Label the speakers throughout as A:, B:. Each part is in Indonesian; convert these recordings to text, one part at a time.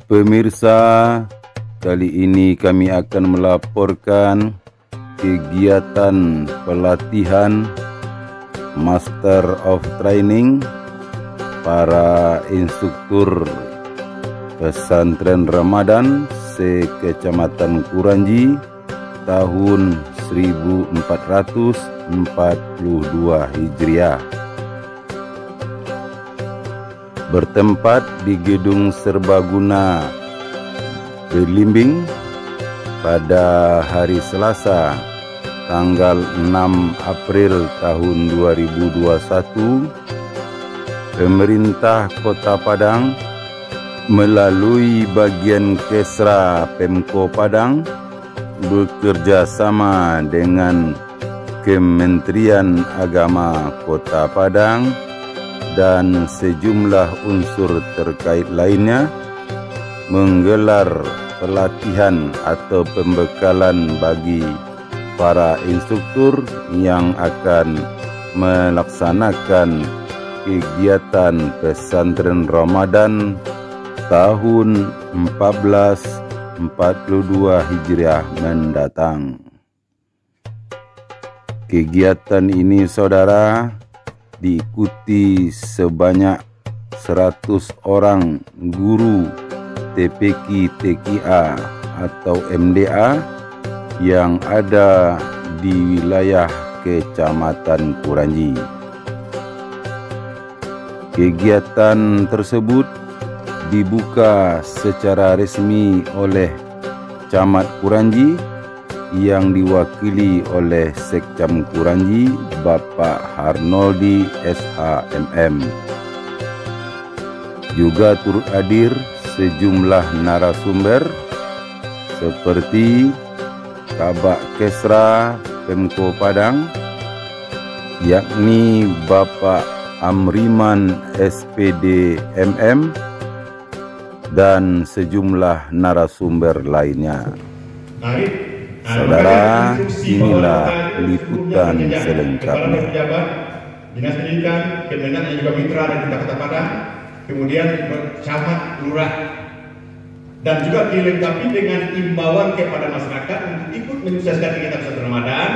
A: Pemirsa, kali ini kami akan melaporkan kegiatan pelatihan Master of Training para instruktur pesantren Ramadan se-Kecamatan Kuranji tahun 1442 Hijriah. Bertempat di Gedung Serbaguna Belimbing pada hari Selasa tanggal 6 April tahun 2021, pemerintah Kota Padang melalui bagian Kesra Pemko Padang bekerja sama dengan Kementerian Agama Kota Padang dan sejumlah unsur terkait lainnya menggelar pelatihan atau pembekalan bagi para instruktur yang akan melaksanakan kegiatan pesantren Ramadan tahun 1442 Hijriah mendatang. Kegiatan ini, saudara, diikuti sebanyak 100 orang guru TPQ TKA atau MDA yang ada di wilayah Kecamatan Kuranji. Kegiatan tersebut dibuka secara resmi oleh Camat Kuranji yang diwakili oleh Sekcam Kuranji Bapak Harnoldi SHMM. Juga turut hadir sejumlah narasumber seperti Kabak Kesra Pemko Padang, yakni Bapak Amriman SPD MM, dan sejumlah narasumber lainnya. Saudara, inilah liputan selengkapnya.
B: Dinas Pendidikan, Kemenak yang juga mitra dan kita Kota Padang, kemudian camat, lurah, dan juga dilengkapi dengan imbauan kepada masyarakat untuk ikut menyukseskan kegiatan pesantren Ramadan,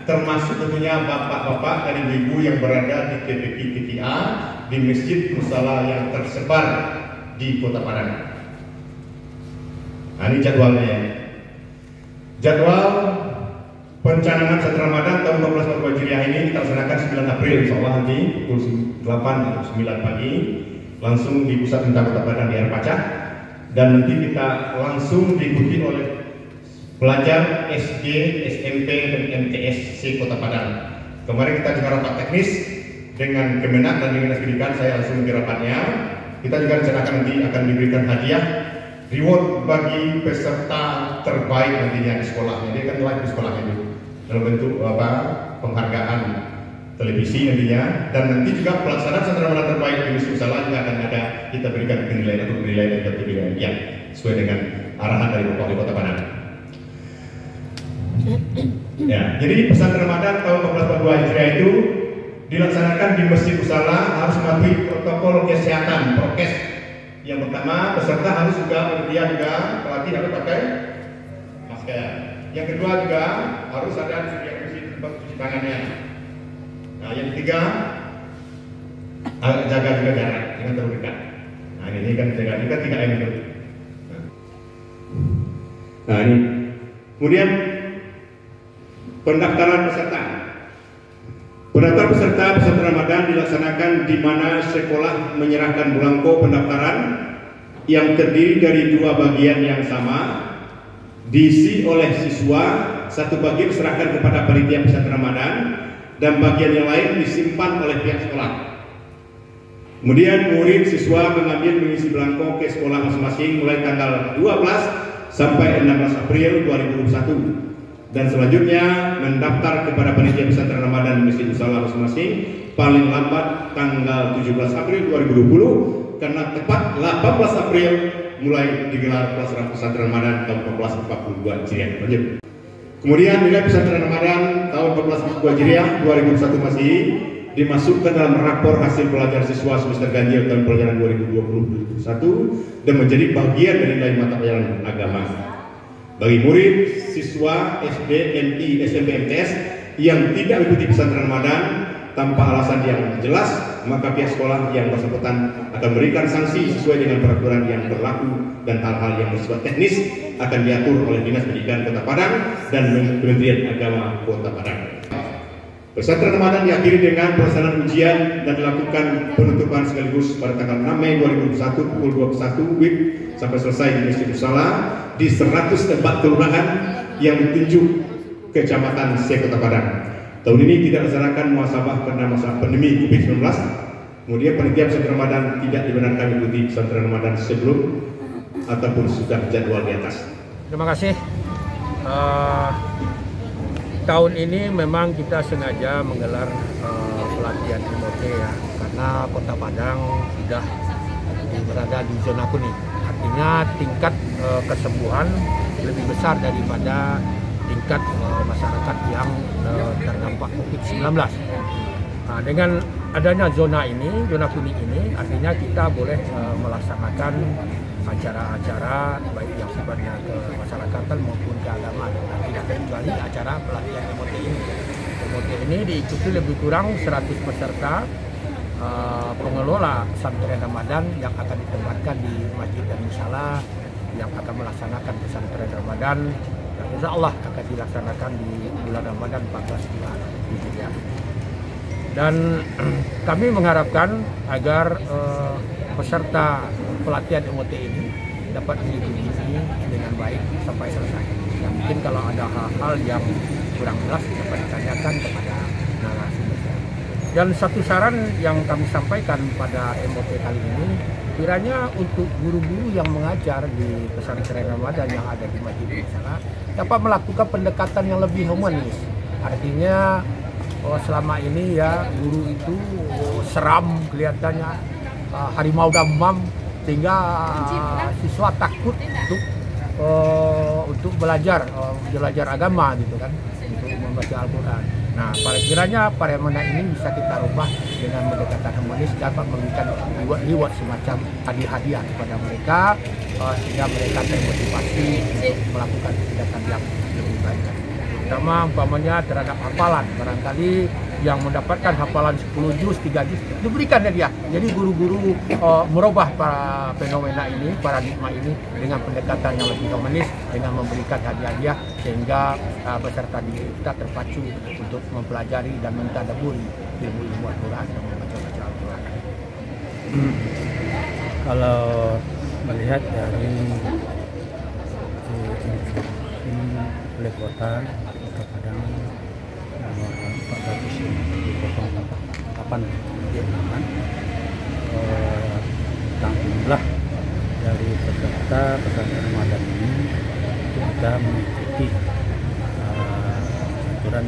B: termasuk tentunya bapak-bapak dan ibu-ibu yang berada di TPQ TKA di masjid musala yang tersebar di Kota Padang. Nah, ini jadwalnya ya. Jadwal pencanangan pesantren Ramadan tahun 1442 Hijriah ini kita laksanakan 9 April insyaallah nanti pukul 8 atau 9 pagi langsung di pusat Minta Kota Padang di Air Pacah, dan nanti kita langsung diikuti oleh pelajar SD, SMP, dan MTS Kota Padang. Kemarin kita juga rapat teknis dengan Kemenak dan dengan Dinas Pendidikan, saya langsung di rapatnya. Kita juga rencanakan nanti akan diberikan hadiah reward bagi peserta terbaik nantinya di sekolahnya. Dia kan live di sekolahnya itu dalam bentuk penghargaan televisi nantinya, dan nanti juga pelaksanaan pesantren Ramadan terbaik di Masjid Musala juga akan ada kita berikan penilaian atau penilaian dan penilaian sesuai dengan arahan dari Bapak Wali Kota Padang. Ya, jadi pesantren Ramadan tahun 1442 Hijriah itu dilaksanakan di Masjid Musala, harus mematuhi protokol kesehatan prokes. Yang pertama, peserta harus juga bersedia juga pelatih harus pakai masker. Yang kedua juga harus ada disediakan tempat cuci tangannya. Nah, yang ketiga, jaga juga jarak, jangan terlalu dekat. Nah, ini kan jaga juga 3M itu. Nah, ini. Kemudian pendaftaran peserta. Pendaftaran peserta pesantren Ramadan dilaksanakan di mana sekolah menyerahkan belangko pendaftaran yang terdiri dari 2 bagian yang sama, diisi oleh siswa, satu bagian diserahkan kepada panitia pesantren Ramadan, dan bagian yang lain disimpan oleh pihak sekolah. Kemudian murid siswa mengambil mengisi belangko ke sekolah masing-masing mulai tanggal 12 sampai 16 April 2021. Dan selanjutnya mendaftar kepada panitia pesantren Ramadan di Masjid Musala masing-masing paling lambat tanggal 17 April 2020, karena tepat 18 April mulai digelar pelaksanaan pesantren Ramadan tahun 1442 Hijriah. Lanjut. Kemudian nilai pesantren Ramadan tahun 1442 Hijriah 2001 masih dimasukkan dalam rapor hasil pelajaran siswa semester ganjil tahun pelajaran 2021 dan menjadi bagian dari nilai mata pelajaran agama. Bagi murid, siswa SD, MI, SMP, MTS yang tidak mengikuti pesantren Ramadan tanpa alasan yang jelas, maka pihak sekolah yang bersangkutan akan memberikan sanksi sesuai dengan peraturan yang berlaku, dan hal-hal yang bersifat teknis akan diatur oleh Dinas Pendidikan Kota Padang dan Kementerian Agama Kota Padang. Pesantren Ramadan diakhiri dengan pelaksanaan ujian dan dilakukan penutupan sekaligus pada tanggal 6 Mei 2021 pukul 21 WIB sampai selesai di Masjid Musala di 104 kelurahan yang ditunjuk Kecamatan Kota Padang. Tahun ini tidak dilaksanakan muhasabah karena masa pandemi COVID-19. Kemudian panitia pesantren Ramadan tidak dibenarkan mengikuti pesantren Ramadan sebelum ataupun sudah jadwal di atas.
C: Terima kasih. Tahun ini memang kita sengaja menggelar pelatihan MOT ya, karena Kota Padang sudah berada di zona kuning. Artinya tingkat kesembuhan lebih besar daripada tingkat masyarakat yang terdampak COVID-19. Nah, dengan adanya zona kuning ini, artinya kita boleh melaksanakan acara-acara baik yang sifatnya kemasyarakatan maupun keagamaan. Tidak terkecuali acara pelatihan MOT ini. MOT ini diikuti lebih kurang 100 peserta pengelola pesantren Ramadan yang akan ditempatkan di Masjid dan Musala yang akan melaksanakan pesantren Ramadan. Insya Allah akan dilaksanakan di bulan Ramadan 14 bulan Hijriah. Dan kami mengharapkan agar peserta pelatihan MOT ini dapat mengikuti ini dengan baik sampai selesai. Ya, mungkin kalau ada hal-hal yang kurang jelas dapat ditanyakan kepada narasumber. Dan satu saran yang kami sampaikan pada MOT kali ini, kiranya untuk guru-guru yang mengajar di pesantren Ramadan yang ada di Masjid Musala dapat melakukan pendekatan yang lebih humanis. Artinya selama ini ya guru itu seram kelihatannya, harimau damam, sehingga siswa takut untuk belajar agama gitu kan, untuk membaca Al-Quran. Nah, kiranya paremana ini bisa kita rubah dengan pendekatan humanis, dapat memberikan reward semacam hadiah-hadiah kepada mereka, sehingga mereka termotivasi untuk melakukan tindakan yang lebih baik. Terutama umpamanya terhadap hafalan, barangkali yang mendapatkan hafalan 10 juz, 3 juz diberikan hadiah. Jadi guru-guru merubah para fenomena ini, paradigma ini dengan pendekatan yang lebih humanis, dengan memberikan hadiah-hadiah sehingga peserta didik kita terpacu untuk mempelajari dan mentadaburi ilmu-ilmu Al-Quran dan membaca Al-Quran.
D: Kalau melihat dari oleh Kota Padang nomor 408 jumlah dari peserta pesantren Ramadan ini sudah mengikuti aturan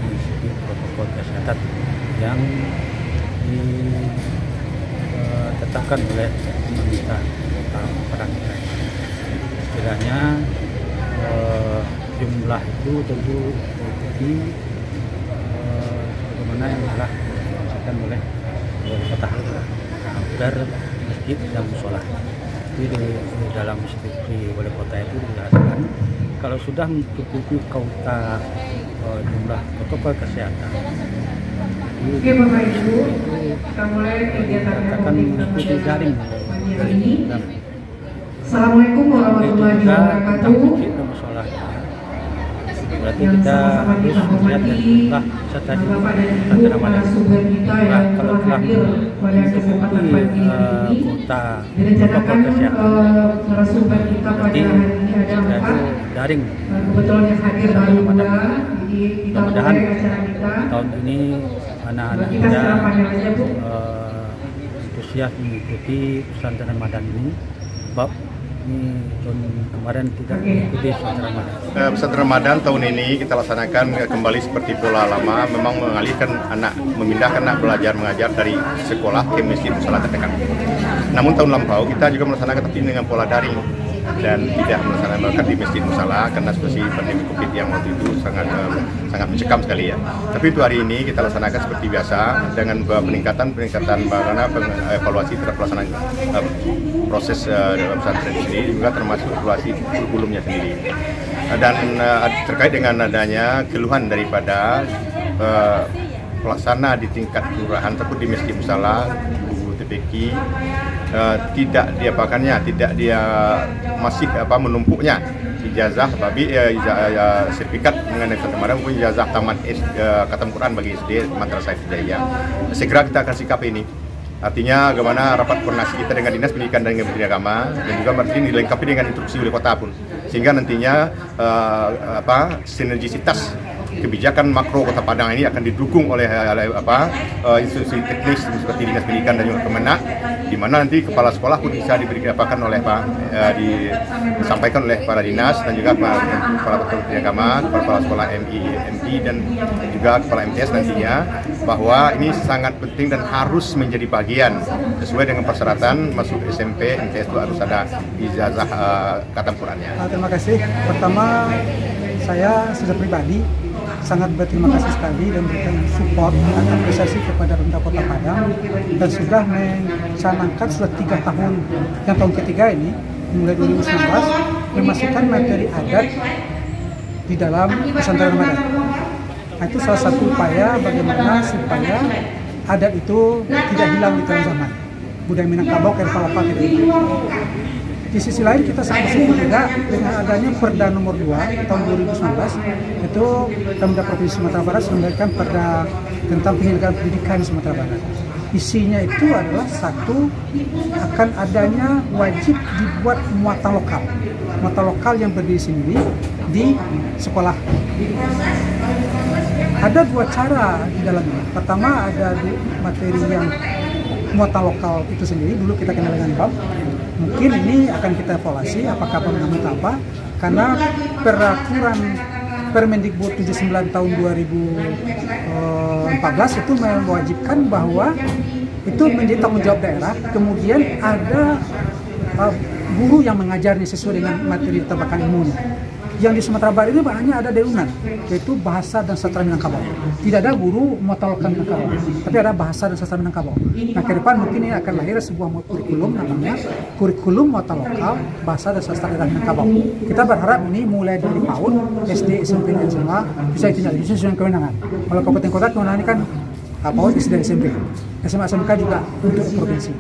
D: mengikuti protokol kesehatan yang ditetapkan oleh pemerintah Kota Padang. Istilahnya jumlah itu tentu mengikuti bagaimana yang telah dilaksanakan oleh Kota agar masjid dan musola. Jadi di dalam instruksi wali kota itu dijelaskan kalau sudah mencukupi kuota jumlah protokol kesehatan.
E: Oke Bapak Ibu, kita mulai kegiatan
D: mengikuti daring
E: ini. Assalamualaikum warahmatullahi wabarakatuh.
D: Berarti kita harus melihat jumlah peserta di pesantren Ramadan. Kalau telah mencukupi kuota protokol kesehatan, berarti kita itu daring.
E: Kebetulan yang hadir baru dua, jadi kita
D: mudah-mudahan
E: mulai acara kita.
D: Tahun ini anak-anak kita antusias mengikuti pesantren Ramadan ini. Sebab ini tahun kemarin tidak mengikuti pesantren Ramadan.
B: Pesantren Ramadan tahun ini kita laksanakan kembali seperti pola lama, memang memindahkan anak belajar mengajar dari sekolah ke Masjid Musala terdekat. Namun tahun lampau kita juga melaksanakan tapi dengan pola daring. dan tidak melaksanakan di Masjid Musala karena situasi pandemi Covid yang waktu itu sangat mencekam sekali ya. Tapi untuk hari ini kita laksanakan seperti biasa dengan peningkatan bagaimana evaluasi terhadap pelaksanaan proses pesantren sendiri, juga termasuk evaluasi kurikulumnya sendiri. Dan terkait dengan adanya keluhan daripada pelaksana di tingkat kelurahan ataupun di Masjid Musala, guru TPQ tidak diapakannya, tidak dia masih menumpuknya ijazah sertifikat mengenai kemarin maupun ijazah tamat khatam Quran bagi SD Madrasah Ibtidaiyah. Segera kita akan sikap ini. Artinya bagaimana rapat koordinasi kita dengan Dinas Pendidikan dan Kementerian Agama dan juga berarti dilengkapi dengan instruksi oleh kota pun, sehingga nantinya sinergisitas kebijakan makro Kota Padang ini akan didukung oleh institusi teknis seperti Dinas Pendidikan dan juga Kemenak, di mana nanti kepala sekolah pun bisa disampaikan oleh para dinas dan juga kepala Kementerian Agama, kepala sekolah MI dan juga kepala MTS nantinya, bahwa ini sangat penting dan harus menjadi bagian sesuai dengan persyaratan masuk SMP MTS itu harus ada ijazah khatam Qurannya.
F: Terima kasih. Pertama, saya secara pribadi sangat berterima kasih sekali dan memberikan support dan apresiasi kepada Pemerintah Kota Padang dan sudah mencanangkan sudah 3 tahun, yang tahun ketiga ini mulai 2019 memasukkan materi adat di dalam pesantren Ramadan. Nah, itu salah satu upaya bagaimana supaya adat itu tidak hilang di tengah zaman. Budaya Minangkabau lokal tidak hilang. Di sisi lain kita sangat bersyukur juga dengan adanya Perda nomor 2 tahun 2019 itu Pemda Provinsi Sumatera Barat memberikan Perda tentang penyelenggaraan pendidikan di Sumatera Barat. Isinya itu adalah satu, akan adanya wajib dibuat muatan lokal yang berdiri sendiri di sekolah. Ada 2 cara di dalamnya. Pertama, ada materi yang muatan lokal itu sendiri, dulu kita kenal dengan BAM. Mungkin ini akan kita evaluasi apakah pemerintah apa, karena peraturan Permendikbud 79 tahun 2014 itu mewajibkan bahwa itu menjadi tanggung jawab daerah, kemudian ada guru yang mengajarnya sesuai dengan materi terbakan ilmunya. Yang di Sumatera Barat ini hanya ada daunan, yaitu bahasa dan sastra Minangkabau. Tidak ada guru muatan lokal Minangkabau, tapi ada bahasa dan sastra Minangkabau. Nah, ke depan mungkin ini akan lahir sebuah kurikulum, namanya kurikulum muatan lokal bahasa dan sastra daerah Minangkabau. Kita berharap ini mulai dari PAUD, SD, SMP, dan SMA bisa ditindak lanjuti sesuai kewenangan. Kalau kabupaten kota kewenangan ini kan PAUD, SD, SMP, SMA, SMK juga untuk provinsi.